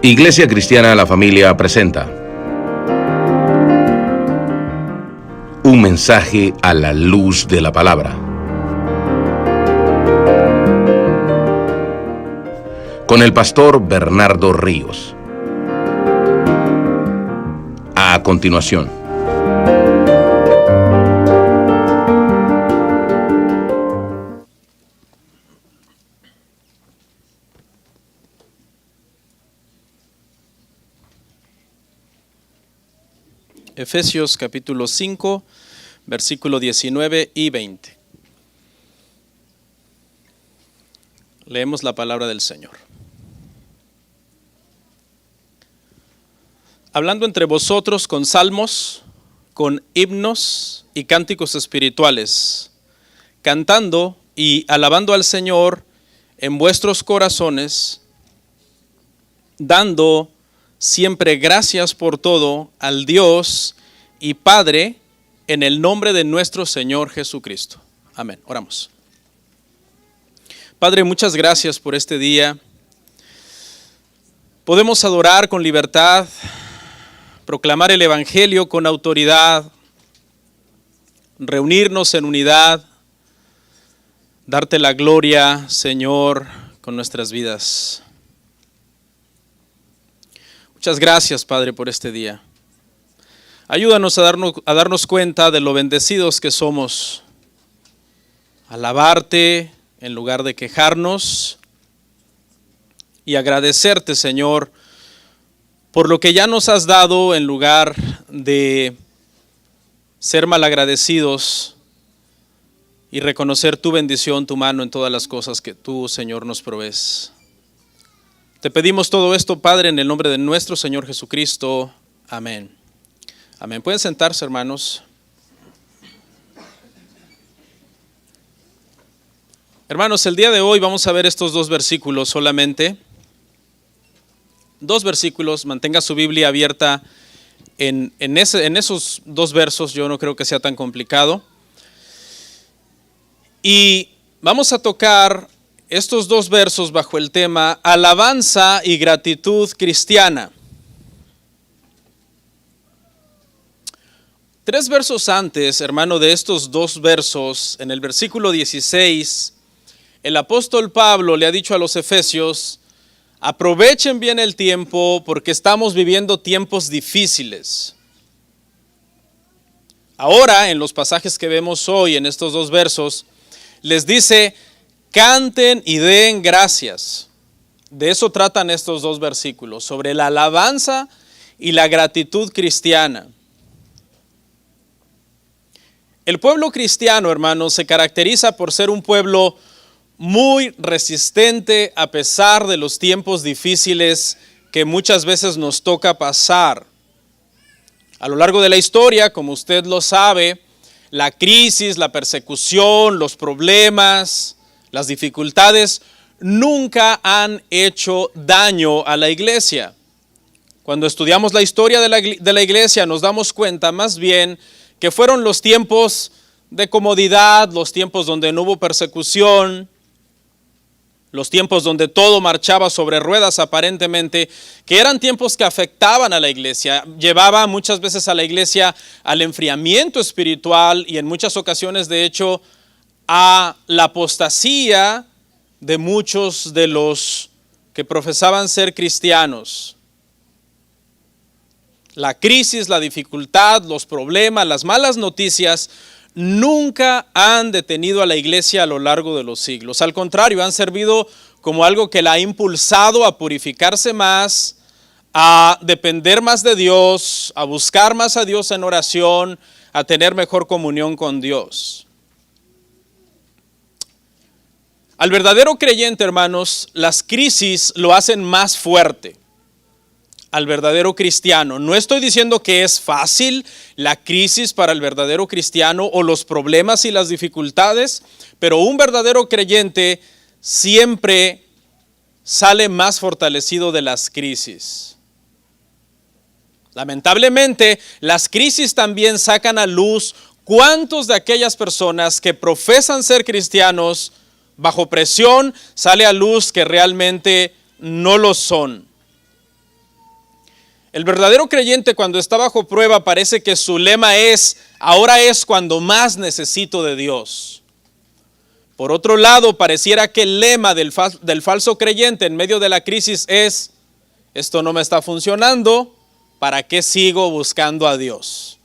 Iglesia Cristiana La Familia presenta un mensaje a la luz de la palabra, con el pastor Bernardo Ríos. A continuación, Efesios capítulo 5, versículo 19 y 20. Leemos la palabra del Señor. Hablando entre vosotros con salmos, con himnos y cánticos espirituales, cantando y alabando al Señor en vuestros corazones, dando siempre gracias por todo al Dios y Padre en el nombre de nuestro Señor Jesucristo. Amén. Oramos. Padre, muchas gracias por este día. Podemos adorar con libertad, proclamar el Evangelio con autoridad, reunirnos en unidad, darte la gloria, Señor, con nuestras vidas. Muchas gracias, Padre, por este día. Ayúdanos a darnos cuenta de lo bendecidos que somos. Alabarte en lugar de quejarnos y agradecerte, Señor, por lo que ya nos has dado en lugar de ser malagradecidos y reconocer tu bendición, tu mano en todas las cosas que tú, Señor, nos provees. Te pedimos todo esto, Padre, en el nombre de nuestro Señor Jesucristo. Amén. Amén. Pueden sentarse, hermanos. Hermanos, el día de hoy vamos a ver estos dos versículos solamente. Dos versículos. Mantenga su Biblia abierta en esos dos versos. Yo no creo que sea tan complicado. Y vamos a tocar estos dos versos bajo el tema alabanza y gratitud cristiana. 3 versos antes, hermano, de estos dos versos, en el versículo 16, el apóstol Pablo le ha dicho a los efesios: aprovechen bien el tiempo porque estamos viviendo tiempos difíciles. Ahora, en los pasajes que vemos hoy, en estos dos versos, les dice: canten y den gracias. De eso tratan estos dos versículos, sobre la alabanza y la gratitud cristiana. El pueblo cristiano, hermanos, se caracteriza por ser un pueblo muy resistente a pesar de los tiempos difíciles que muchas veces nos toca pasar. A lo largo de la historia, como usted lo sabe, la crisis, la persecución, los problemas, las dificultades nunca han hecho daño a la iglesia. Cuando estudiamos la historia de la iglesia nos damos cuenta más bien que fueron los tiempos de comodidad, los tiempos donde no hubo persecución, los tiempos donde todo marchaba sobre ruedas aparentemente, que eran tiempos que afectaban a la iglesia, llevaba muchas veces a la iglesia al enfriamiento espiritual y en muchas ocasiones, de hecho, a la apostasía de muchos de los que profesaban ser cristianos. La crisis, la dificultad, los problemas, las malas noticias nunca han detenido a la iglesia a lo largo de los siglos. Al contrario, han servido como algo que la ha impulsado a purificarse más, a depender más de Dios, a buscar más a Dios en oración, a tener mejor comunión con Dios. Al verdadero creyente, hermanos, las crisis lo hacen más fuerte. Al verdadero cristiano. No estoy diciendo que es fácil la crisis para el verdadero cristiano o los problemas y las dificultades, pero un verdadero creyente siempre sale más fortalecido de las crisis. Lamentablemente, las crisis también sacan a luz cuántos de aquellas personas que profesan ser cristianos bajo presión sale a luz que realmente no lo son. El verdadero creyente, cuando está bajo prueba, parece que su lema es: ahora es cuando más necesito de Dios. Por otro lado, pareciera que el lema del falso creyente en medio de la crisis es: esto no me está funcionando, ¿para qué sigo buscando a Dios?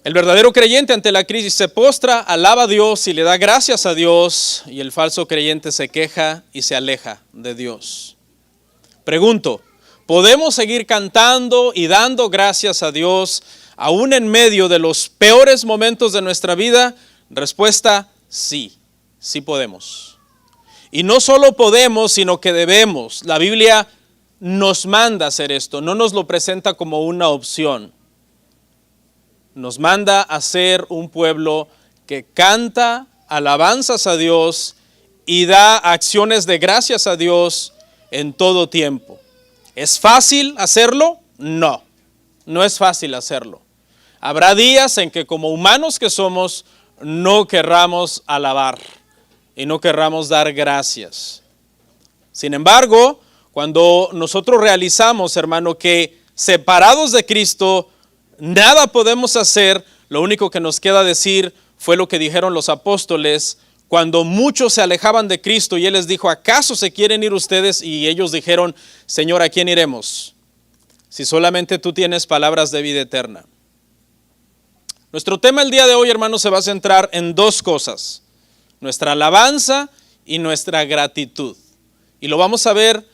El verdadero creyente ante la crisis se postra, alaba a Dios y le da gracias a Dios, y el falso creyente se queja y se aleja de Dios. Pregunto, ¿podemos seguir cantando y dando gracias a Dios aún en medio de los peores momentos de nuestra vida? Respuesta: sí, sí podemos. Y no solo podemos, sino que debemos. La Biblia nos manda hacer esto, no nos lo presenta como una opción. Nos manda a ser un pueblo que canta alabanzas a Dios y da acciones de gracias a Dios en todo tiempo. ¿Es fácil hacerlo? No, no es fácil hacerlo. Habrá días en que, como humanos que somos, no querramos alabar y no querramos dar gracias. Sin embargo, cuando nosotros realizamos, hermano, que separados de Cristo nada podemos hacer, lo único que nos queda decir fue lo que dijeron los apóstoles cuando muchos se alejaban de Cristo y Él les dijo: ¿acaso se quieren ir ustedes? Y ellos dijeron: Señor, ¿a quién iremos? Si solamente tú tienes palabras de vida eterna. Nuestro tema el día de hoy, hermanos, se va a centrar en dos cosas: nuestra alabanza y nuestra gratitud. Y lo vamos a ver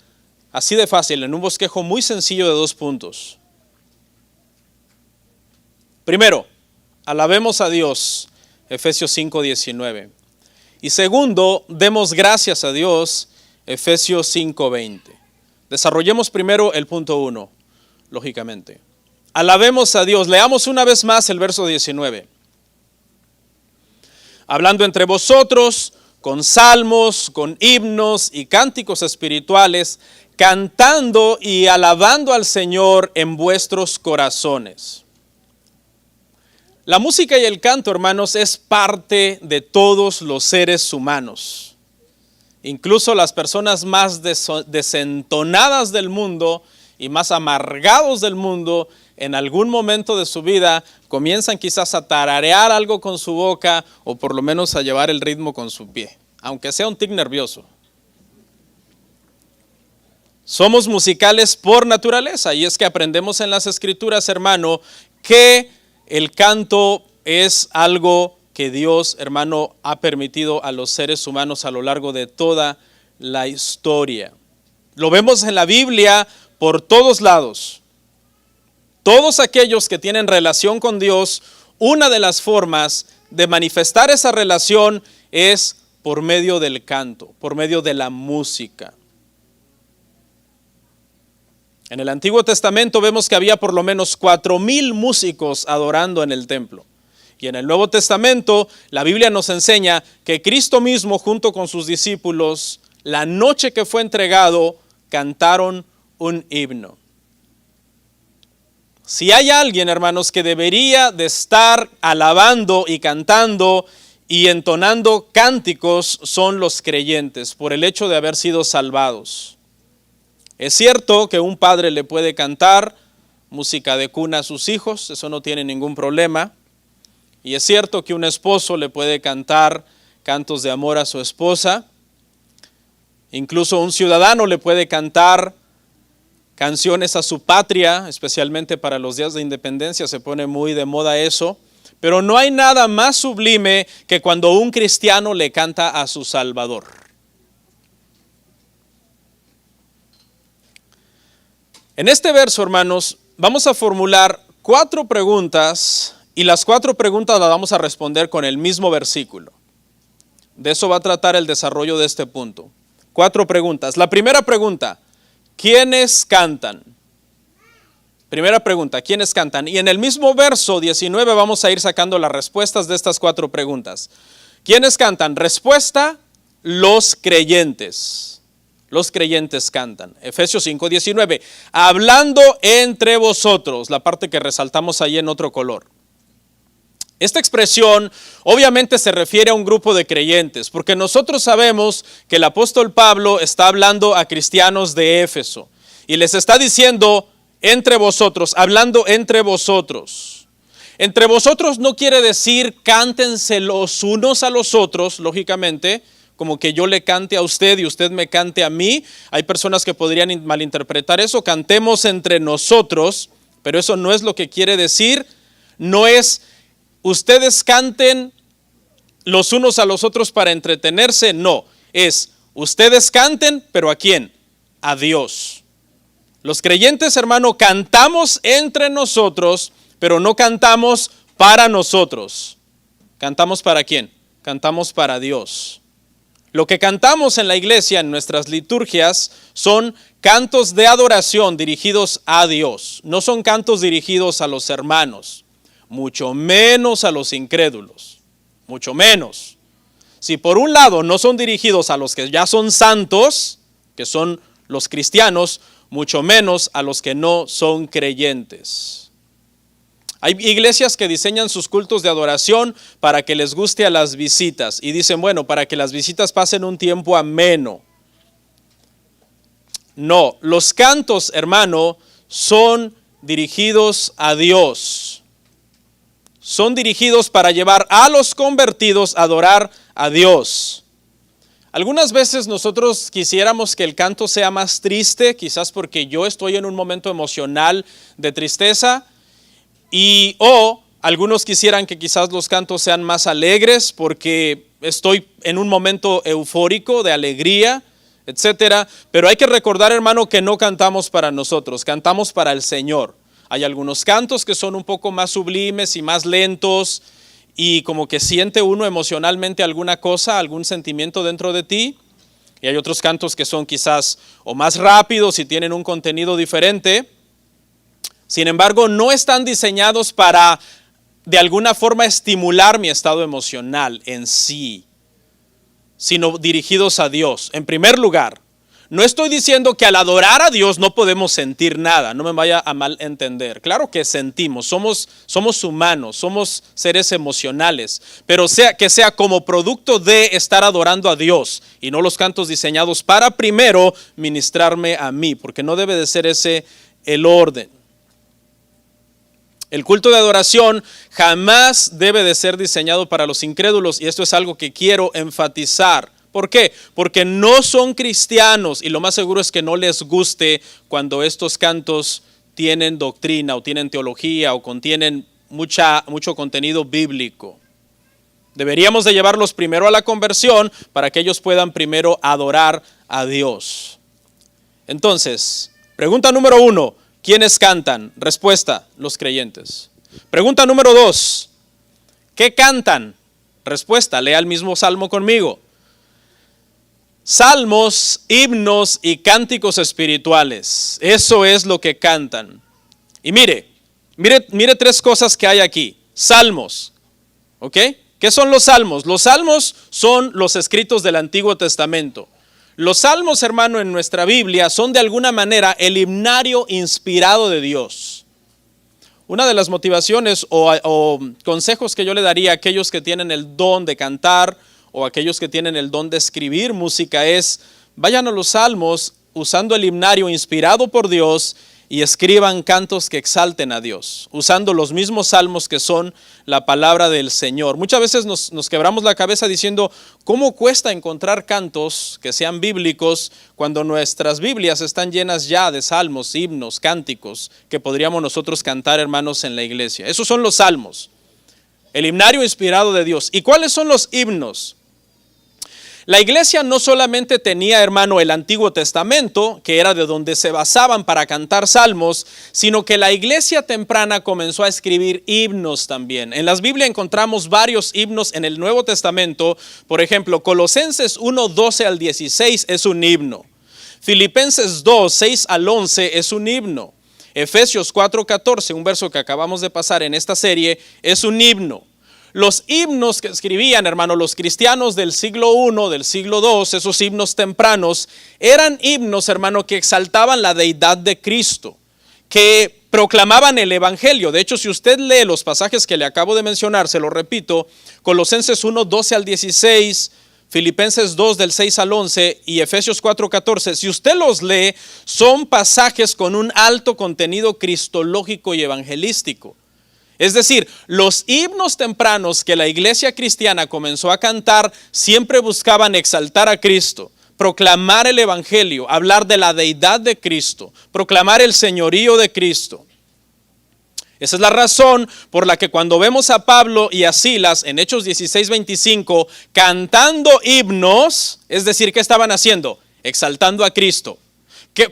así de fácil, en un bosquejo muy sencillo de 2 puntos. Primero, alabemos a Dios, Efesios 5:19. Y segundo, demos gracias a Dios, Efesios 5:20. Desarrollemos primero el punto 1, lógicamente. Alabemos a Dios. Leamos una vez más el verso 19. Hablando entre vosotros con salmos, con himnos y cánticos espirituales, cantando y alabando al Señor en vuestros corazones. La música y el canto, hermanos, es parte de todos los seres humanos. Incluso las personas más desentonadas del mundo y más amargados del mundo, en algún momento de su vida comienzan quizás a tararear algo con su boca o por lo menos a llevar el ritmo con su pie, aunque sea un tic nervioso. Somos musicales por naturaleza, y es que aprendemos en las Escrituras, hermano, que el canto es algo que Dios, hermano, ha permitido a los seres humanos a lo largo de toda la historia. Lo vemos en la Biblia por todos lados. Todos aquellos que tienen relación con Dios, una de las formas de manifestar esa relación es por medio del canto, por medio de la música. En el Antiguo Testamento vemos que había por lo menos 4,000 músicos adorando en el templo. Y en el Nuevo Testamento la Biblia nos enseña que Cristo mismo junto con sus discípulos, la noche que fue entregado, cantaron un himno. Si hay alguien, hermanos, que debería de estar alabando y cantando y entonando cánticos, son los creyentes, por el hecho de haber sido salvados. Es cierto que un padre le puede cantar música de cuna a sus hijos, eso no tiene ningún problema. Y es cierto que un esposo le puede cantar cantos de amor a su esposa. Incluso un ciudadano le puede cantar canciones a su patria, especialmente para los días de independencia, se pone muy de moda eso. Pero no hay nada más sublime que cuando un cristiano le canta a su Salvador. En este verso, hermanos, vamos a formular 4 preguntas y las 4 preguntas las vamos a responder con el mismo versículo. De eso va a tratar el desarrollo de este punto. 4 preguntas. La primera pregunta: ¿quiénes cantan? Primera pregunta: ¿quiénes cantan? Y en el mismo verso 19 vamos a ir sacando las respuestas de estas 4 preguntas. ¿Quiénes cantan? Respuesta: los creyentes. Los creyentes cantan. Efesios 5:19. Hablando entre vosotros, la parte que resaltamos ahí en otro color. Esta expresión obviamente se refiere a un grupo de creyentes, porque nosotros sabemos que el apóstol Pablo está hablando a cristianos de Éfeso y les está diciendo entre vosotros, hablando entre vosotros. Entre vosotros no quiere decir cántense los unos a los otros, lógicamente, como que yo le cante a usted y usted me cante a mí. Hay personas que podrían malinterpretar eso, cantemos entre nosotros, pero eso no es lo que quiere decir. No es ustedes canten los unos a los otros para entretenerse, no. Es ustedes canten, pero ¿a quién? A Dios. Los creyentes, hermano, cantamos entre nosotros, pero no cantamos para nosotros. ¿Cantamos para quién? Cantamos para Dios. Lo que cantamos en la iglesia, en nuestras liturgias, son cantos de adoración dirigidos a Dios. No son cantos dirigidos a los hermanos, mucho menos a los incrédulos, mucho menos. Si por un lado no son dirigidos a los que ya son santos, que son los cristianos, mucho menos a los que no son creyentes. Hay iglesias que diseñan sus cultos de adoración para que les guste a las visitas y dicen, bueno, para que las visitas pasen un tiempo ameno. No, los cantos, hermano, son dirigidos a Dios. Son dirigidos para llevar a los convertidos a adorar a Dios. Algunas veces nosotros quisiéramos que el canto sea más triste, quizás porque yo estoy en un momento emocional de tristeza, o algunos quisieran que quizás los cantos sean más alegres porque estoy en un momento eufórico de alegría, etcétera. Pero hay que recordar, hermano, que no cantamos para nosotros, cantamos para el Señor. Hay algunos cantos que son un poco más sublimes y más lentos y como que siente uno emocionalmente alguna cosa, algún sentimiento dentro de ti. Y hay otros cantos que son quizás o más rápidos y tienen un contenido diferente. Sin embargo, no están diseñados para de alguna forma estimular mi estado emocional en sí, sino dirigidos a Dios. En primer lugar, no estoy diciendo que al adorar a Dios no podemos sentir nada, no me vaya a mal entender. Claro que sentimos, somos humanos, somos seres emocionales, pero que sea como producto de estar adorando a Dios y no los cantos diseñados para primero ministrarme a mí, porque no debe de ser ese el orden. El culto de adoración jamás debe de ser diseñado para los incrédulos y esto es algo que quiero enfatizar. ¿Por qué? Porque no son cristianos y lo más seguro es que no les guste cuando estos cantos tienen doctrina o tienen teología o contienen mucho contenido bíblico. Deberíamos de llevarlos primero a la conversión para que ellos puedan primero adorar a Dios. Entonces, pregunta número 1. ¿Quiénes cantan? Respuesta, los creyentes. Pregunta número 2. ¿Qué cantan? Respuesta, lea el mismo salmo conmigo. Salmos, himnos y cánticos espirituales. Eso es lo que cantan. Y mire 3 cosas que hay aquí. Salmos, ¿ok? ¿Qué son los salmos? Los salmos son los escritos del Antiguo Testamento. Los salmos, hermano, en nuestra Biblia son de alguna manera el himnario inspirado de Dios. Una de las motivaciones o consejos que yo le daría a aquellos que tienen el don de cantar o aquellos que tienen el don de escribir música es, vayan a los salmos usando el himnario inspirado por Dios y escriban cantos que exalten a Dios, usando los mismos salmos que son la palabra del Señor. Muchas veces nos quebramos la cabeza diciendo, ¿cómo cuesta encontrar cantos que sean bíblicos cuando nuestras Biblias están llenas ya de salmos, himnos, cánticos que podríamos nosotros cantar, hermanos, en la iglesia? Esos son los salmos, el himnario inspirado de Dios. ¿Y cuáles son los himnos? La iglesia no solamente tenía, hermano, el Antiguo Testamento, que era de donde se basaban para cantar salmos, sino que la iglesia temprana comenzó a escribir himnos también. En las Biblias encontramos varios himnos en el Nuevo Testamento. Por ejemplo, Colosenses 1, 12 al 16 es un himno. Filipenses 2, 6 al 11 es un himno. Efesios 4, 14, un verso que acabamos de pasar en esta serie, es un himno. Los himnos que escribían, hermano, los cristianos del siglo I, del siglo II, esos himnos tempranos, eran himnos, hermano, que exaltaban la deidad de Cristo, que proclamaban el evangelio. De hecho, si usted lee los pasajes que le acabo de mencionar, se lo repito, Colosenses 1, 12 al 16, Filipenses 2 del 6 al 11 y Efesios 4, 14, si usted los lee, son pasajes con un alto contenido cristológico y evangelístico. Es decir, los himnos tempranos que la iglesia cristiana comenzó a cantar siempre buscaban exaltar a Cristo, proclamar el evangelio, hablar de la deidad de Cristo, proclamar el señorío de Cristo. Esa es la razón por la que cuando vemos a Pablo y a Silas en Hechos 16, 25 cantando himnos, es decir, ¿qué estaban haciendo? Exaltando a Cristo.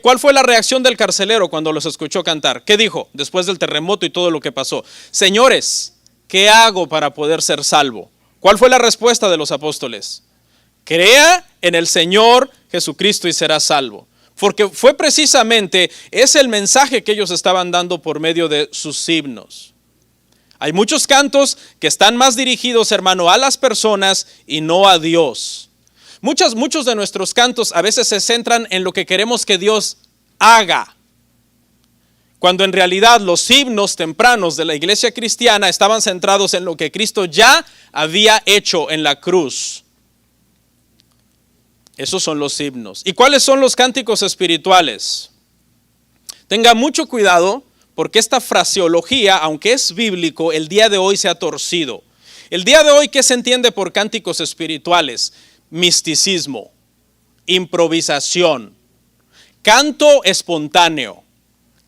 ¿Cuál fue la reacción del carcelero cuando los escuchó cantar? ¿Qué dijo después del terremoto y todo lo que pasó? Señores, ¿qué hago para poder ser salvo? ¿Cuál fue la respuesta de los apóstoles? Crea en el Señor Jesucristo y será salvo. Porque fue precisamente ese el mensaje que ellos estaban dando por medio de sus himnos. Hay muchos cantos que están más dirigidos, hermano, a las personas y no a Dios. Muchos de nuestros cantos a veces se centran en lo que queremos que Dios haga, cuando en realidad los himnos tempranos de la iglesia cristiana estaban centrados en lo que Cristo ya había hecho en la cruz. Esos son los himnos. ¿Y cuáles son los cánticos espirituales? Tenga mucho cuidado porque esta fraseología, aunque es bíblico, el día de hoy se ha torcido. El día de hoy, ¿qué se entiende por cánticos espirituales? Misticismo, improvisación, canto espontáneo,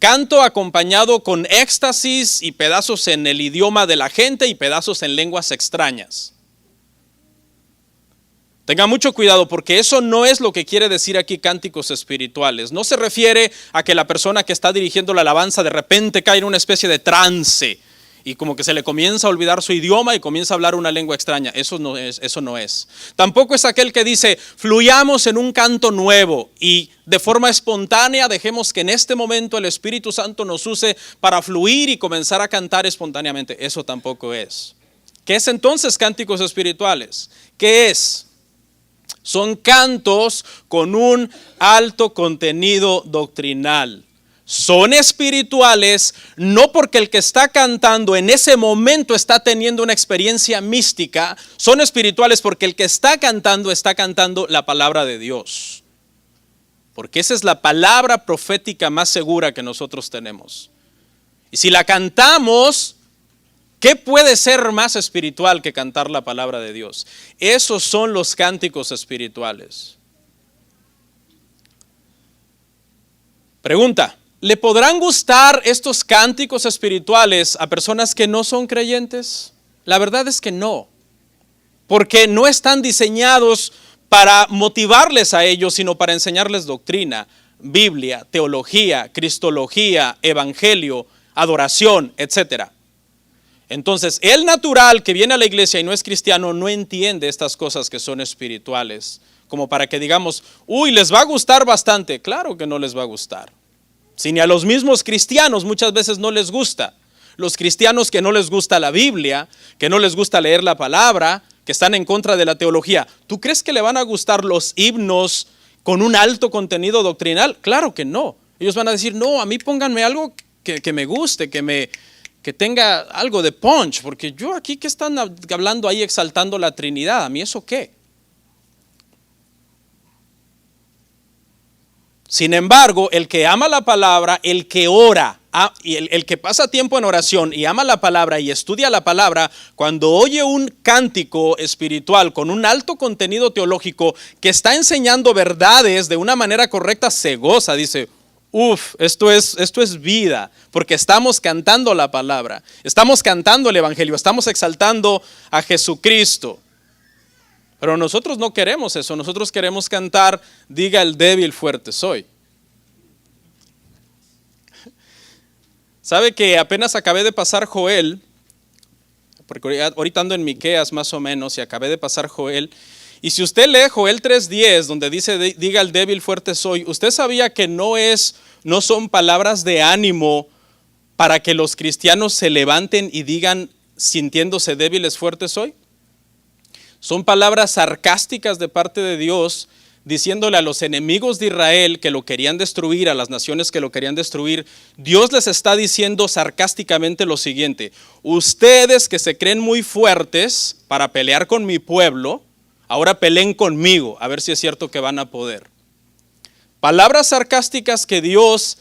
canto acompañado con éxtasis y pedazos en el idioma de la gente y pedazos en lenguas extrañas. Tenga mucho cuidado porque eso no es lo que quiere decir aquí cánticos espirituales. No se refiere a que la persona que está dirigiendo la alabanza de repente cae en una especie de trance y como que se le comienza a olvidar su idioma y comienza a hablar una lengua extraña. Eso no es. Tampoco es aquel que dice, fluyamos en un canto nuevo y de forma espontánea dejemos que en este momento el Espíritu Santo nos use para fluir y comenzar a cantar espontáneamente. Eso tampoco es. ¿Qué es entonces cánticos espirituales? ¿Qué es? Son cantos con un alto contenido doctrinal. Son espirituales no porque el que está cantando en ese momento está teniendo una experiencia mística. Son espirituales porque el que está cantando la palabra de Dios. Porque esa es la palabra profética más segura que nosotros tenemos. Y si la cantamos, ¿qué puede ser más espiritual que cantar la palabra de Dios? Esos son los cánticos espirituales. Pregunta, ¿le podrán gustar estos cánticos espirituales a personas que no son creyentes? La verdad es que no, porque no están diseñados para motivarles a ellos, sino para enseñarles doctrina, Biblia, teología, cristología, evangelio, adoración, etcétera. Entonces, el natural que viene a la iglesia y no es cristiano no entiende estas cosas que son espirituales, como para que digamos, uy, les va a gustar bastante. Claro que no les va a gustar. Si ni a los mismos cristianos muchas veces no les gusta. Los cristianos que no les gusta la Biblia, que no les gusta leer la palabra, que están en contra de la teología, ¿tú crees que le van a gustar los himnos con un alto contenido doctrinal? Claro que no. Ellos van a decir, no, a mí pónganme algo que me guste, que tenga algo de punch, porque yo aquí, ¿qué están hablando ahí exaltando la Trinidad? ¿A mí eso qué? Sin embargo, el que ama la palabra, el que ora, y el que pasa tiempo en oración y ama la palabra y estudia la palabra, cuando oye un cántico espiritual con un alto contenido teológico que está enseñando verdades de una manera correcta, se goza, dice, esto es vida, porque estamos cantando la palabra, estamos cantando el evangelio, estamos exaltando a Jesucristo. Pero nosotros no queremos eso, nosotros queremos cantar, diga el débil fuerte soy. ¿Sabe que apenas acabé de pasar Joel? Porque ahorita ando en Miqueas más o menos y acabé de pasar Joel. Y si usted lee Joel 3:10, donde dice, diga el débil fuerte soy, ¿usted sabía que no son palabras de ánimo para que los cristianos se levanten y digan, sintiéndose débiles fuertes soy? Son palabras sarcásticas de parte de Dios, diciéndole a los enemigos de Israel que lo querían destruir, a las naciones que lo querían destruir, Dios les está diciendo sarcásticamente lo siguiente: ustedes que se creen muy fuertes para pelear con mi pueblo, ahora peleen conmigo, a ver si es cierto que van a poder. Palabras sarcásticas que Dios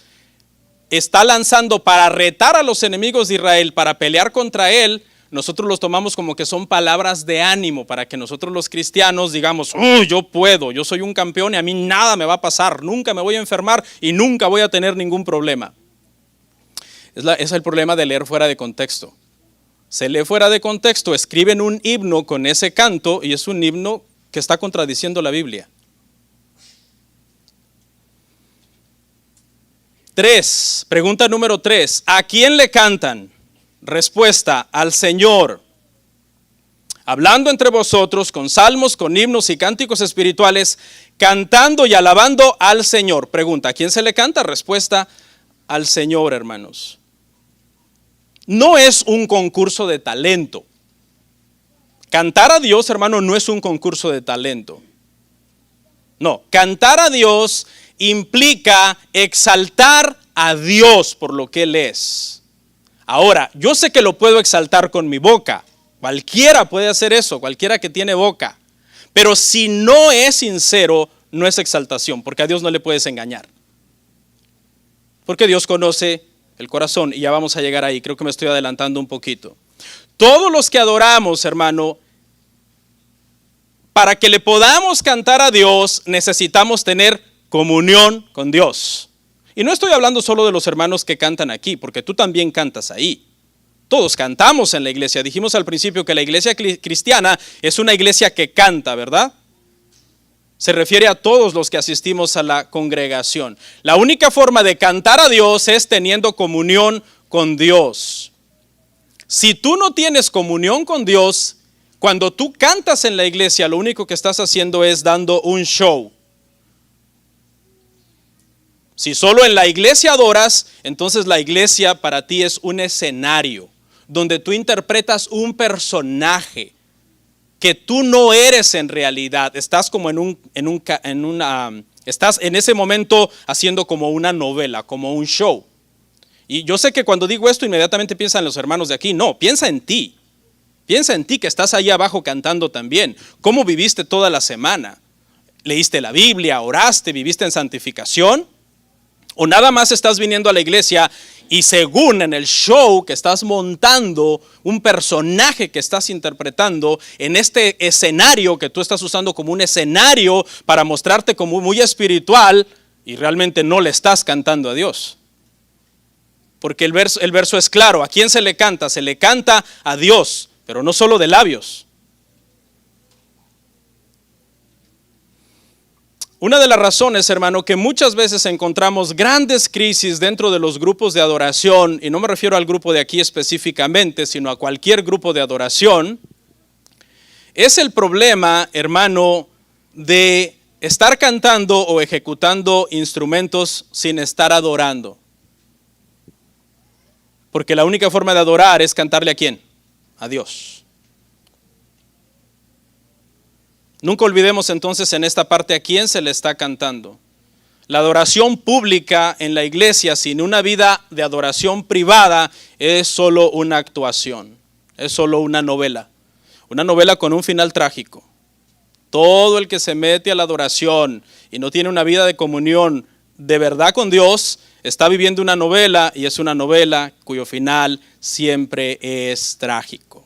está lanzando para retar a los enemigos de Israel, para pelear contra él. Nosotros los tomamos como que son palabras de ánimo para que nosotros los cristianos digamos: yo puedo, yo soy un campeón y a mí nada me va a pasar, nunca me voy a enfermar y nunca voy a tener ningún problema. Es el problema de leer fuera de contexto. Se lee fuera de contexto, escriben un himno con ese canto y es un himno que está contradiciendo la Biblia. 3, pregunta número 3, ¿a quién le cantan? Respuesta: al Señor. Hablando entre vosotros con salmos, con himnos y cánticos espirituales, cantando y alabando al Señor. Pregunta: ¿a quién se le canta? Respuesta: al Señor, hermanos. No es un concurso de talento. Cantar a Dios, hermano, no es un concurso de talento. No, cantar a Dios implica exaltar a Dios por lo que Él es. Ahora, yo sé que lo puedo exaltar con mi boca. Cualquiera puede hacer eso, cualquiera que tiene boca. Pero si no es sincero, no es exaltación, porque a Dios no le puedes engañar. Porque Dios conoce el corazón y ya vamos a llegar ahí. Creo que me estoy adelantando un poquito. Todos los que adoramos, hermano, para que le podamos cantar a Dios, necesitamos tener comunión con Dios. Y no estoy hablando solo de los hermanos que cantan aquí, porque tú también cantas ahí. Todos cantamos en la iglesia. Dijimos al principio que la iglesia cristiana es una iglesia que canta, ¿verdad? Se refiere a todos los que asistimos a la congregación. La única forma de cantar a Dios es teniendo comunión con Dios. Si tú no tienes comunión con Dios, cuando tú cantas en la iglesia, lo único que estás haciendo es dando un show. Si solo en la iglesia adoras, entonces la iglesia para ti es un escenario donde tú interpretas un personaje que tú no eres en realidad. Estás como estás en ese momento haciendo como una novela, como un show. Y yo sé que cuando digo esto inmediatamente piensan los hermanos de aquí. No, piensa en ti. Piensa en ti que estás ahí abajo cantando también. ¿Cómo viviste toda la semana? ¿Leíste la Biblia? ¿Oraste? ¿Viviste en santificación? ¿O nada más estás viniendo a la iglesia y según en el show que estás montando, un personaje que estás interpretando en este escenario que tú estás usando como un escenario para mostrarte como muy espiritual y realmente no le estás cantando a Dios? Porque el verso es claro. ¿A quién se le canta? Se le canta a Dios, pero no solo de labios. Una de las razones, hermano, que muchas veces encontramos grandes crisis dentro de los grupos de adoración, y no me refiero al grupo de aquí específicamente, sino a cualquier grupo de adoración, es el problema, hermano, de estar cantando o ejecutando instrumentos sin estar adorando. Porque la única forma de adorar es cantarle ¿a quién? A Dios. Nunca olvidemos entonces en esta parte a quién se le está cantando. La adoración pública en la iglesia sin una vida de adoración privada es solo una actuación, es solo una novela con un final trágico. Todo el que se mete a la adoración y no tiene una vida de comunión de verdad con Dios, está viviendo una novela y es una novela cuyo final siempre es trágico.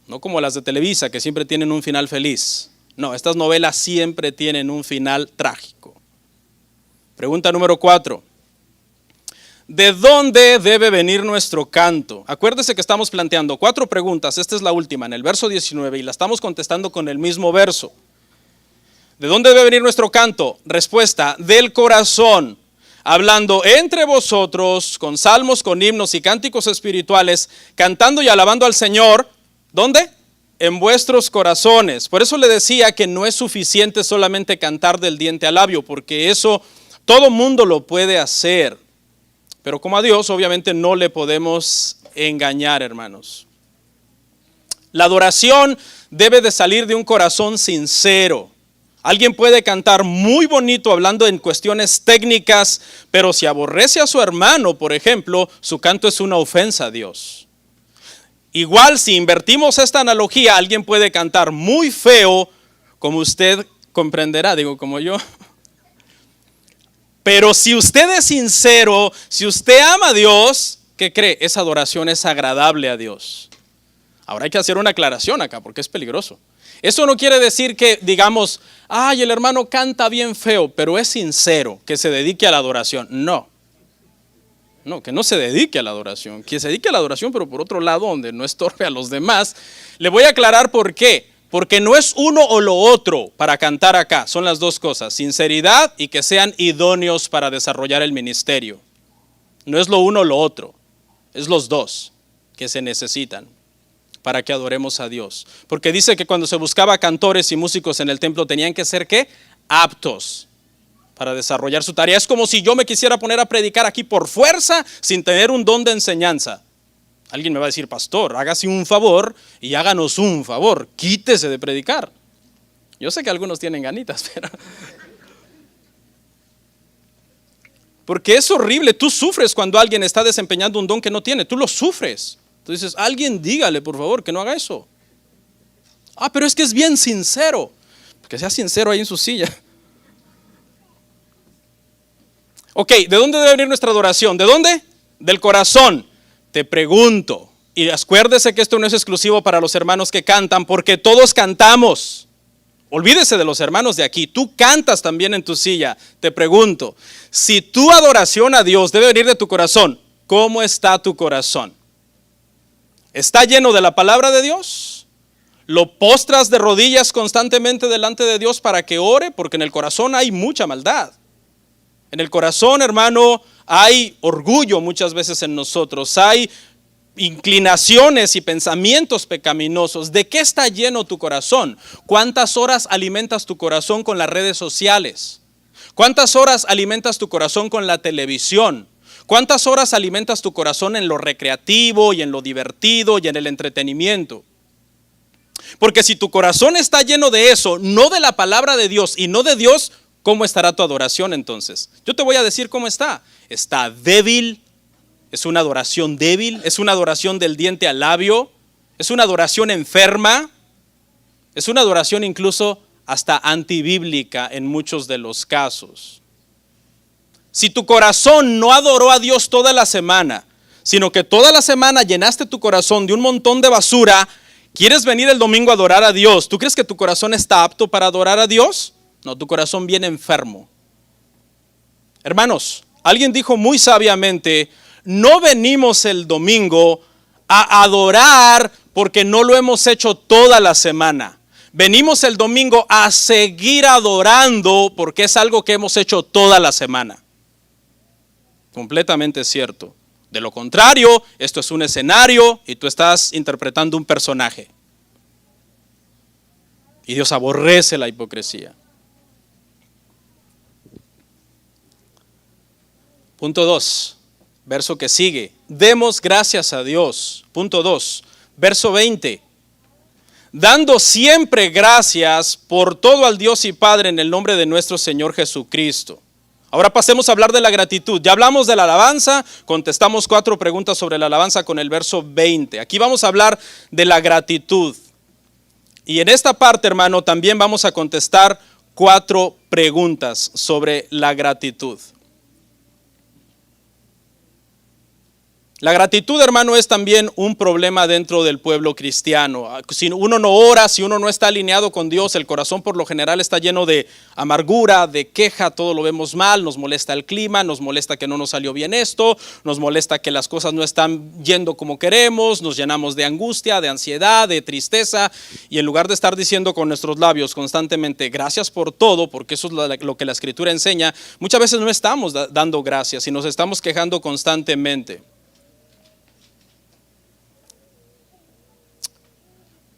No como las de Televisa, que siempre tienen un final feliz. No, estas novelas siempre tienen un final trágico. Pregunta número 4. ¿De dónde debe venir nuestro canto? Acuérdese que estamos planteando 4 preguntas. Esta es la última, en el verso 19, y la estamos contestando con el mismo verso. ¿De dónde debe venir nuestro canto? Respuesta: del corazón. Hablando entre vosotros, con salmos, con himnos y cánticos espirituales, cantando y alabando al Señor. ¿Dónde? En vuestros corazones. Por eso le decía que no es suficiente solamente cantar del diente al labio, porque eso todo mundo lo puede hacer. Pero como a Dios obviamente no le podemos engañar, hermanos. La adoración debe de salir de un corazón sincero. Alguien puede cantar muy bonito hablando en cuestiones técnicas, pero si aborrece a su hermano, por ejemplo, su canto es una ofensa a Dios. Igual, si invertimos esta analogía, alguien puede cantar muy feo, como usted comprenderá, digo como yo. Pero si usted es sincero, si usted ama a Dios, ¿qué cree? Esa adoración es agradable a Dios. Ahora hay que hacer una aclaración acá, porque es peligroso. Eso no quiere decir que digamos, ay, el hermano canta bien feo, pero es sincero, que se dedique a la adoración. No, que no se dedique a la adoración, que se dedique a la adoración, pero por otro lado, donde no estorbe a los demás. Le voy a aclarar por qué. Porque no es uno o lo otro para cantar acá, son las dos cosas, sinceridad y que sean idóneos para desarrollar el ministerio. No es lo uno o lo otro, es los dos que se necesitan para que adoremos a Dios. Porque dice que cuando se buscaba cantores y músicos en el templo tenían que ser ¿qué? Aptos para desarrollar su tarea. Es como si yo me quisiera poner a predicar aquí por fuerza sin tener un don de enseñanza. Alguien me va a decir, pastor, hágase un favor y háganos un favor, quítese de predicar. Yo sé que algunos tienen ganitas, pero... Porque es horrible, tú sufres cuando alguien está desempeñando un don que no tiene, tú lo sufres. Tú dices, alguien dígale por favor que no haga eso. Ah, pero es que es bien sincero. Que sea sincero ahí en su silla. Ok, ¿de dónde debe venir nuestra adoración? ¿De dónde? Del corazón. Te pregunto, y acuérdese que esto no es exclusivo para los hermanos que cantan, porque todos cantamos. Olvídese de los hermanos de aquí, tú cantas también en tu silla. Te pregunto, si tu adoración a Dios debe venir de tu corazón, ¿cómo está tu corazón? ¿Está lleno de la palabra de Dios? ¿Lo postras de rodillas constantemente delante de Dios para que ore? Porque en el corazón hay mucha maldad. En el corazón, hermano, hay orgullo muchas veces en nosotros, hay inclinaciones y pensamientos pecaminosos. ¿De qué está lleno tu corazón? ¿Cuántas horas alimentas tu corazón con las redes sociales? ¿Cuántas horas alimentas tu corazón con la televisión? ¿Cuántas horas alimentas tu corazón en lo recreativo y en lo divertido y en el entretenimiento? Porque si tu corazón está lleno de eso, no de la palabra de Dios y no de Dios, ¿cómo estará tu adoración entonces? Yo te voy a decir cómo está. Está débil, es una adoración débil, es una adoración del diente al labio, es una adoración enferma, es una adoración incluso hasta antibíblica en muchos de los casos. Si tu corazón no adoró a Dios toda la semana, sino que toda la semana llenaste tu corazón de un montón de basura, ¿quieres venir el domingo a adorar a Dios? ¿Tú crees que tu corazón está apto para adorar a Dios? No, tu corazón viene enfermo. Hermanos, alguien dijo muy sabiamente, no venimos el domingo a adorar porque no lo hemos hecho toda la semana. Venimos el domingo a seguir adorando porque es algo que hemos hecho toda la semana. Completamente cierto. De lo contrario, esto es un escenario y tú estás interpretando un personaje. Y Dios aborrece la hipocresía. Punto 2, verso que sigue. Demos gracias a Dios. Punto 2, verso 20. Dando siempre gracias por todo al Dios y Padre en el nombre de nuestro Señor Jesucristo. Ahora pasemos a hablar de la gratitud. Ya hablamos de la alabanza, contestamos 4 preguntas sobre la alabanza con el verso 20. Aquí vamos a hablar de la gratitud. Y en esta parte, hermano, también vamos a contestar 4 preguntas sobre la gratitud. La gratitud, hermano, es también un problema dentro del pueblo cristiano. Si uno no ora, si uno no está alineado con Dios, el corazón por lo general está lleno de amargura, de queja, todo lo vemos mal, nos molesta el clima, nos molesta que no nos salió bien esto, nos molesta que las cosas no están yendo como queremos, nos llenamos de angustia, de ansiedad, de tristeza, y en lugar de estar diciendo con nuestros labios constantemente gracias por todo, porque eso es lo que la Escritura enseña, muchas veces no estamos dando gracias y nos estamos quejando constantemente.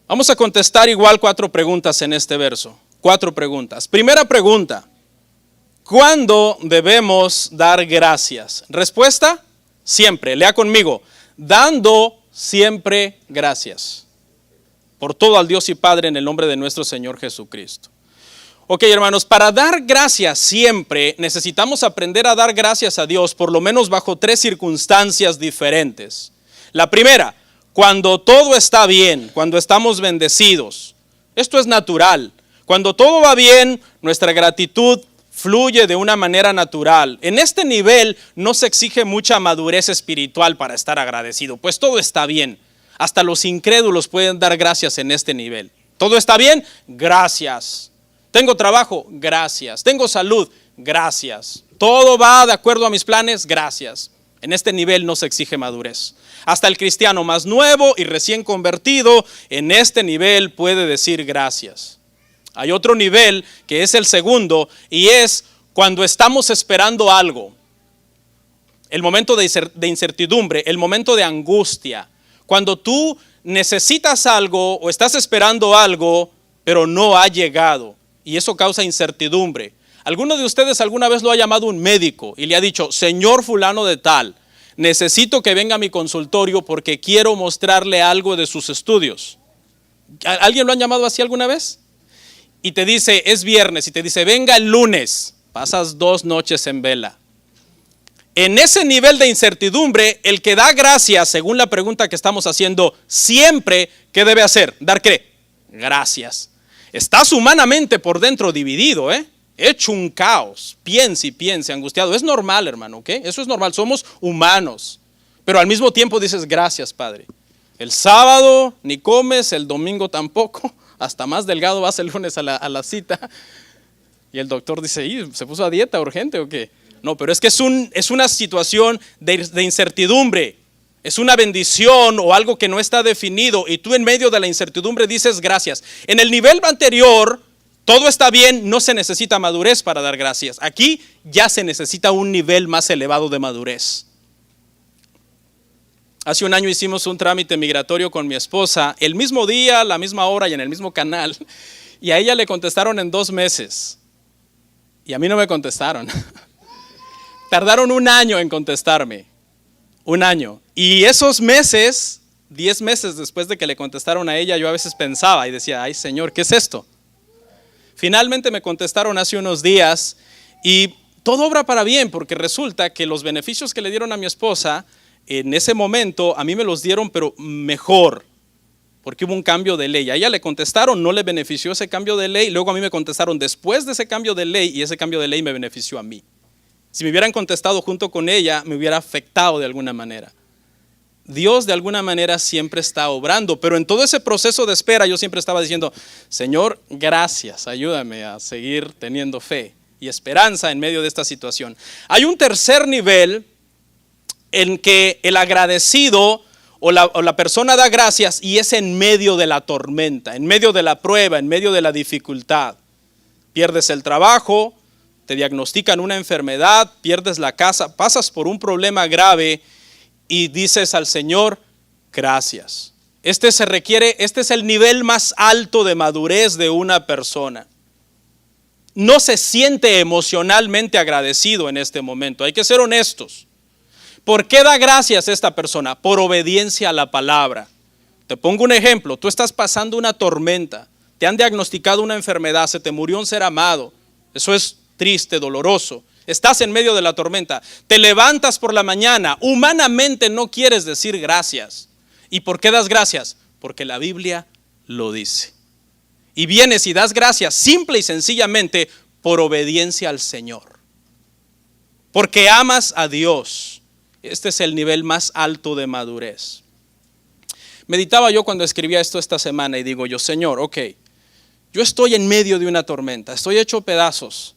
Vamos a contestar igual 4 preguntas en este verso. 4 preguntas. Primera pregunta: ¿cuándo debemos dar gracias? Respuesta: siempre. Lea conmigo. Dando siempre gracias. Por todo al Dios y Padre en el nombre de nuestro Señor Jesucristo. Ok, hermanos, para dar gracias siempre necesitamos aprender a dar gracias a Dios, por lo menos bajo 3 circunstancias diferentes. La primera, cuando todo está bien, cuando estamos bendecidos. Esto es natural. Cuando todo va bien, nuestra gratitud fluye de una manera natural. En este nivel no se exige mucha madurez espiritual para estar agradecido, pues todo está bien. Hasta los incrédulos pueden dar gracias en este nivel. ¿Todo está bien? Gracias. Tengo trabajo, gracias. Tengo salud, gracias. Todo va de acuerdo a mis planes, gracias. En este nivel no se exige madurez. Hasta el cristiano más nuevo y recién convertido, en este nivel puede decir gracias. Hay otro nivel que es el segundo, y es cuando estamos esperando algo. El momento de incertidumbre, el momento de angustia. Cuando tú necesitas algo o estás esperando algo, pero no ha llegado. Y eso causa incertidumbre. ¿Alguno de ustedes alguna vez lo ha llamado un médico y le ha dicho, señor fulano de tal, necesito que venga a mi consultorio porque quiero mostrarle algo de sus estudios? ¿Alguien lo han llamado así alguna vez? Y te dice, es viernes, y te dice, venga el lunes. Pasas 2 noches en vela. En ese nivel de incertidumbre, el que da gracias, según la pregunta que estamos haciendo, siempre, ¿qué debe hacer? ¿Dar qué? Gracias. Estás humanamente por dentro dividido, hecho un caos. Piense, angustiado. Es normal, hermano, ¿ok? Eso es normal, somos humanos. Pero al mismo tiempo dices, gracias, Padre. El sábado ni comes, el domingo tampoco. Hasta más delgado vas el lunes a la cita. Y el doctor dice, ¿se puso a dieta urgente o qué? No, pero es que es una situación de incertidumbre. Es una bendición o algo que no está definido y tú en medio de la incertidumbre dices gracias. En el nivel anterior, todo está bien, no se necesita madurez para dar gracias. Aquí ya se necesita un nivel más elevado de madurez. Hace un año hicimos un trámite migratorio con mi esposa, el mismo día, la misma hora y en el mismo canal. Y a ella le contestaron en 2 meses. Y a mí no me contestaron. Tardaron 1 año en contestarme. 1 año. Y esos meses, 10 meses después de que le contestaron a ella, yo a veces pensaba y decía, ay Señor, ¿qué es esto? Finalmente me contestaron hace unos días y todo obra para bien, porque resulta que los beneficios que le dieron a mi esposa, en ese momento a mí me los dieron, pero mejor, porque hubo un cambio de ley. A ella le contestaron, no le benefició ese cambio de ley, luego a mí me contestaron después de ese cambio de ley y ese cambio de ley me benefició a mí. Si me hubieran contestado junto con ella, me hubiera afectado de alguna manera. Dios de alguna manera siempre está obrando, pero en todo ese proceso de espera yo siempre estaba diciendo, Señor, gracias, ayúdame a seguir teniendo fe y esperanza en medio de esta situación. Hay un tercer nivel en que el agradecido o la persona da gracias y es en medio de la tormenta, en medio de la prueba, en medio de la dificultad. Pierdes el trabajo, te diagnostican una enfermedad, pierdes la casa, pasas por un problema grave y dices al Señor, gracias. Este es el nivel más alto de madurez de una persona. No se siente emocionalmente agradecido en este momento, hay que ser honestos. ¿Por qué da gracias esta persona? Por obediencia a la palabra. Te pongo un ejemplo, tú estás pasando una tormenta, te han diagnosticado una enfermedad, se te murió un ser amado, eso es triste, doloroso. Estás en medio de la tormenta, te levantas por la mañana, humanamente no quieres decir gracias. ¿Y por qué das gracias? Porque la Biblia lo dice. Y vienes y das gracias simple y sencillamente por obediencia al Señor. Porque amas a Dios. Este es el nivel más alto de madurez. Meditaba yo cuando escribía esto esta semana y digo yo, Señor, ok, yo estoy en medio de una tormenta, estoy hecho pedazos.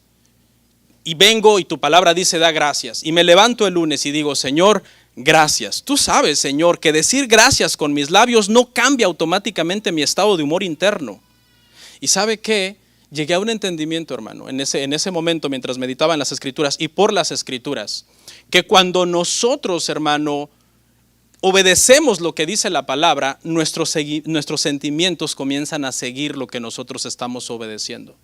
Y vengo y tu palabra dice da gracias. Y me levanto el lunes y digo, Señor, gracias. Tú sabes, Señor, que decir gracias con mis labios no cambia automáticamente mi estado de humor interno. ¿Y sabe qué? Llegué a un entendimiento, hermano, en ese momento mientras meditaba en las Escrituras y por las Escrituras, que cuando nosotros, hermano, obedecemos lo que dice la palabra, nuestros sentimientos comienzan a seguir lo que nosotros estamos obedeciendo.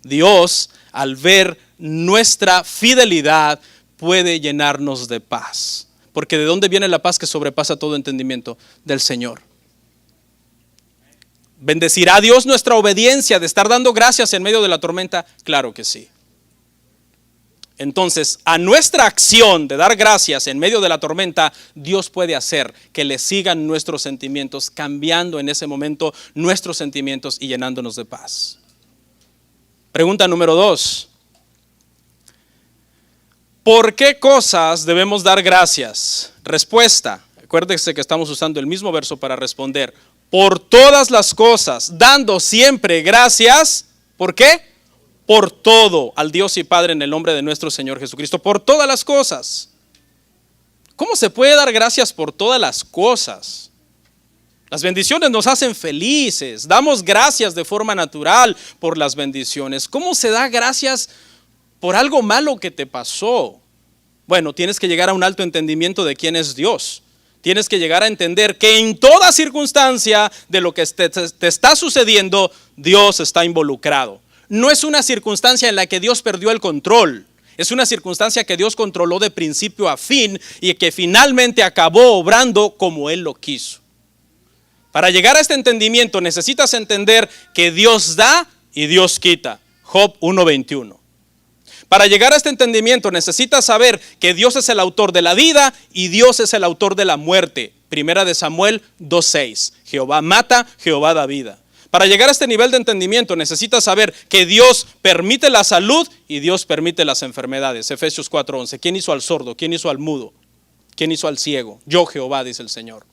Dios, al ver nuestra fidelidad, puede llenarnos de paz. Porque ¿de dónde viene la paz que sobrepasa todo entendimiento? Del Señor. ¿Bendecirá Dios nuestra obediencia de estar dando gracias en medio de la tormenta? Claro que sí. Entonces, a nuestra acción de dar gracias en medio de la tormenta, Dios puede hacer que le sigan nuestros sentimientos, cambiando en ese momento nuestros sentimientos y llenándonos de paz. Pregunta número 2. ¿Por qué cosas debemos dar gracias? Respuesta. Acuérdense que estamos usando el mismo verso para responder. Por todas las cosas, dando siempre gracias. ¿Por qué? Por todo, al Dios y Padre en el nombre de nuestro Señor Jesucristo. Por todas las cosas. ¿Cómo se puede dar gracias por todas las cosas? Las bendiciones nos hacen felices. Damos gracias de forma natural por las bendiciones. ¿Cómo se da gracias por algo malo que te pasó? Bueno, tienes que llegar a un alto entendimiento de quién es Dios. Tienes que llegar a entender que en toda circunstancia de lo que te está sucediendo, Dios está involucrado. No es una circunstancia en la que Dios perdió el control. Es una circunstancia que Dios controló de principio a fin y que finalmente acabó obrando como Él lo quiso. Para llegar a este entendimiento necesitas entender que Dios da y Dios quita. Job 1:21. Para llegar a este entendimiento necesitas saber que Dios es el autor de la vida y Dios es el autor de la muerte. Primera de Samuel 2:6. Jehová mata, Jehová da vida. Para llegar a este nivel de entendimiento necesitas saber que Dios permite la salud y Dios permite las enfermedades. Efesios 4:11. ¿Quién hizo al sordo? ¿Quién hizo al mudo? ¿Quién hizo al ciego? Yo, Jehová, dice el Señor.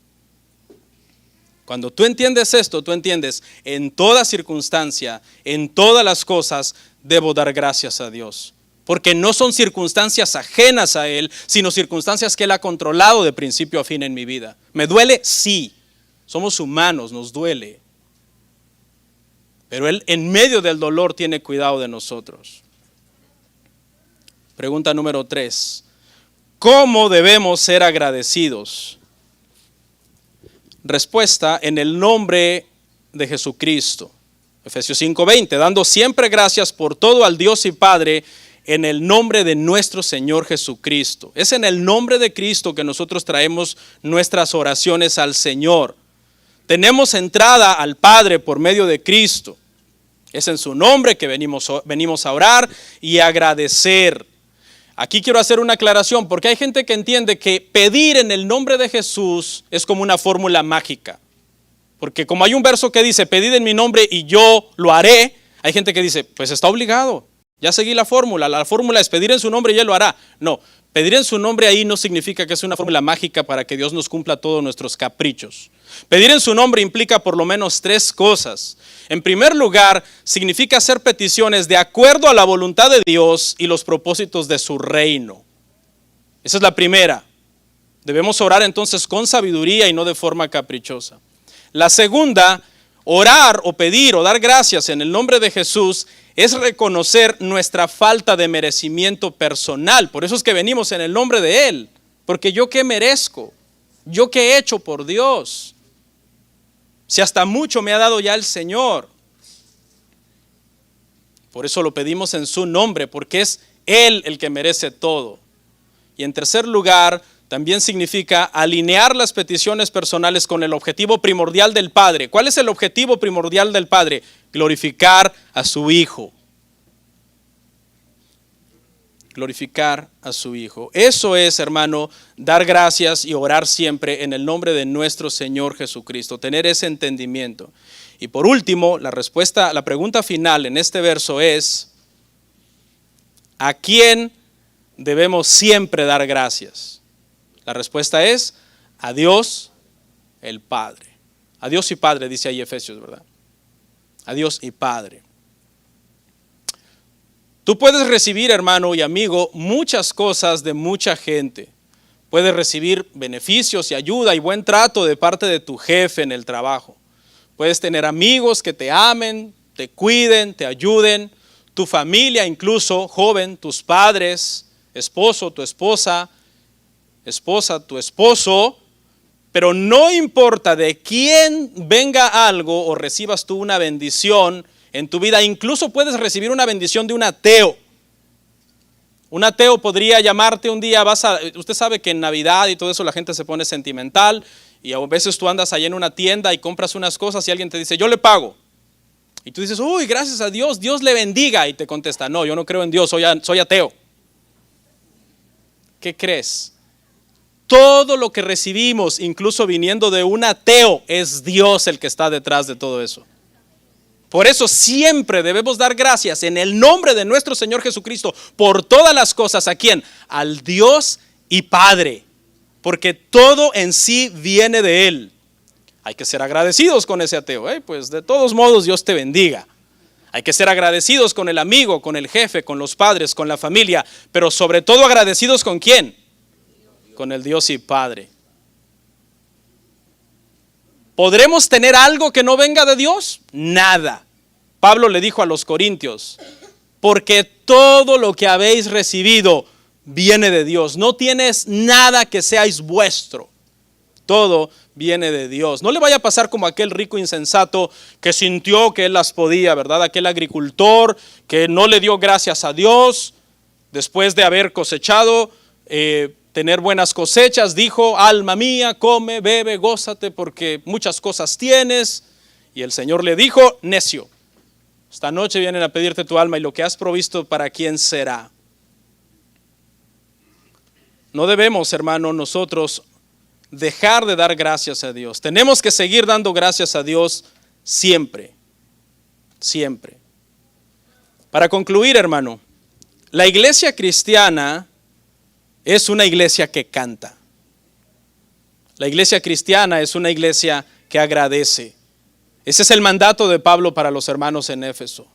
Cuando tú entiendes esto, tú entiendes, en toda circunstancia, en todas las cosas, debo dar gracias a Dios. Porque no son circunstancias ajenas a Él, sino circunstancias que Él ha controlado de principio a fin en mi vida. ¿Me duele? Sí. Somos humanos, nos duele. Pero Él en medio del dolor tiene cuidado de nosotros. Pregunta número 3. ¿Cómo debemos ser agradecidos? Respuesta: en el nombre de Jesucristo. Efesios 5:20. Dando siempre gracias por todo al Dios y Padre en el nombre de nuestro Señor Jesucristo. Es en el nombre de Cristo que nosotros traemos nuestras oraciones al Señor. Tenemos entrada al Padre por medio de Cristo. Es en su nombre que venimos a orar y a agradecer. Aquí quiero hacer una aclaración porque hay gente que entiende que pedir en el nombre de Jesús es como una fórmula mágica. Porque como hay un verso que dice, pedid en mi nombre y yo lo haré, hay gente que dice, pues está obligado. Ya seguí la fórmula es pedir en su nombre y Él lo hará. No, pedir en su nombre ahí no significa que es una fórmula mágica para que Dios nos cumpla todos nuestros caprichos. Pedir en su nombre implica por lo menos 3 cosas. En primer lugar, significa hacer peticiones de acuerdo a la voluntad de Dios y los propósitos de su reino. Esa es la primera. Debemos orar entonces con sabiduría y no de forma caprichosa. La segunda, orar o pedir o dar gracias en el nombre de Jesús es reconocer nuestra falta de merecimiento personal. Por eso es que venimos en el nombre de Él. Porque yo qué merezco, yo qué he hecho por Dios. Si hasta mucho me ha dado ya el Señor. Por eso lo pedimos en su nombre, porque es Él el que merece todo. Y en tercer lugar, también significa alinear las peticiones personales con el objetivo primordial del Padre. ¿Cuál es el objetivo primordial del Padre? Glorificar a su Hijo. Glorificar a su Hijo. Eso es, hermano, dar gracias y orar siempre en el nombre de nuestro Señor Jesucristo. Tener ese entendimiento. Y por último, la pregunta final en este verso es, ¿a quién debemos siempre dar gracias? La respuesta es, a Dios el Padre. A Dios y Padre, dice ahí Efesios, ¿verdad? A Dios y Padre. Tú puedes recibir, hermano y amigo, muchas cosas de mucha gente. Puedes recibir beneficios y ayuda y buen trato de parte de tu jefe en el trabajo. Puedes tener amigos que te amen, te cuiden, te ayuden. Tu familia, incluso joven, tus padres, esposo, tu esposa, tu esposo. Pero no importa de quién venga algo o recibas tú una bendición en tu vida, incluso puedes recibir una bendición de un ateo. Un ateo podría llamarte un día, usted sabe que en Navidad y todo eso la gente se pone sentimental Y a veces tú andas ahí en una tienda y compras unas cosas y alguien te dice, yo le pago. Y tú dices, uy, gracias a Dios, Dios le bendiga. Y te contesta, no, yo no creo en Dios, soy ateo. ¿Qué crees? Todo lo que recibimos, incluso viniendo de un ateo, es Dios el que está detrás de todo eso. Por eso siempre debemos dar gracias en el nombre de nuestro Señor Jesucristo por todas las cosas. ¿A quién? Al Dios y Padre. Porque todo en sí viene de Él. Hay que ser agradecidos con ese ateo. Pues de todos modos Dios te bendiga. Hay que ser agradecidos con el amigo, con el jefe, con los padres, con la familia. Pero sobre todo agradecidos ¿con quién? Con el Dios y Padre. ¿Podremos tener algo que no venga de Dios? Nada. Pablo le dijo a los corintios, porque todo lo que habéis recibido viene de Dios. No tienes nada que seáis vuestro. Todo viene de Dios. No le vaya a pasar como aquel rico insensato que sintió que él las podía, ¿verdad? Aquel agricultor que no le dio gracias a Dios después de haber cosechado, tener buenas cosechas. Dijo, alma mía, come, bebe, gózate porque muchas cosas tienes. Y el Señor le dijo, necio, esta noche vienen a pedirte tu alma y lo que has provisto, ¿para quién será? No debemos, hermano, nosotros dejar de dar gracias a Dios. Tenemos que seguir dando gracias a Dios siempre, siempre. Para concluir, hermano, la iglesia cristiana es una iglesia que canta. La iglesia cristiana es una iglesia que agradece. Ese es el mandato de Pablo para los hermanos en Éfeso.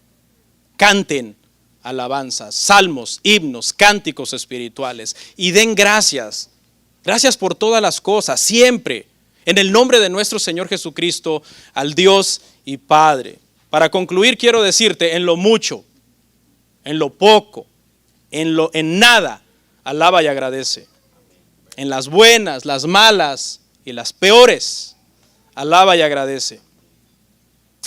Canten alabanzas, salmos, himnos, cánticos espirituales y den gracias. Gracias por todas las cosas, siempre, en el nombre de nuestro Señor Jesucristo, al Dios y Padre. Para concluir, quiero decirte, en lo mucho, en lo poco, en nada, alaba y agradece. En las buenas, las malas y las peores, alaba y agradece.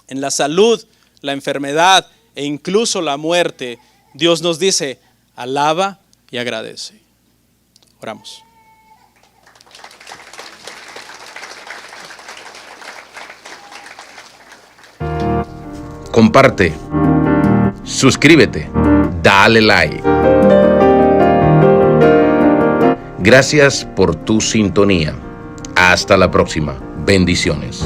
En la salud, la enfermedad e incluso la muerte, Dios nos dice, alaba y agradece. Oramos. Comparte, suscríbete, dale like. Gracias por tu sintonía. Hasta la próxima. Bendiciones.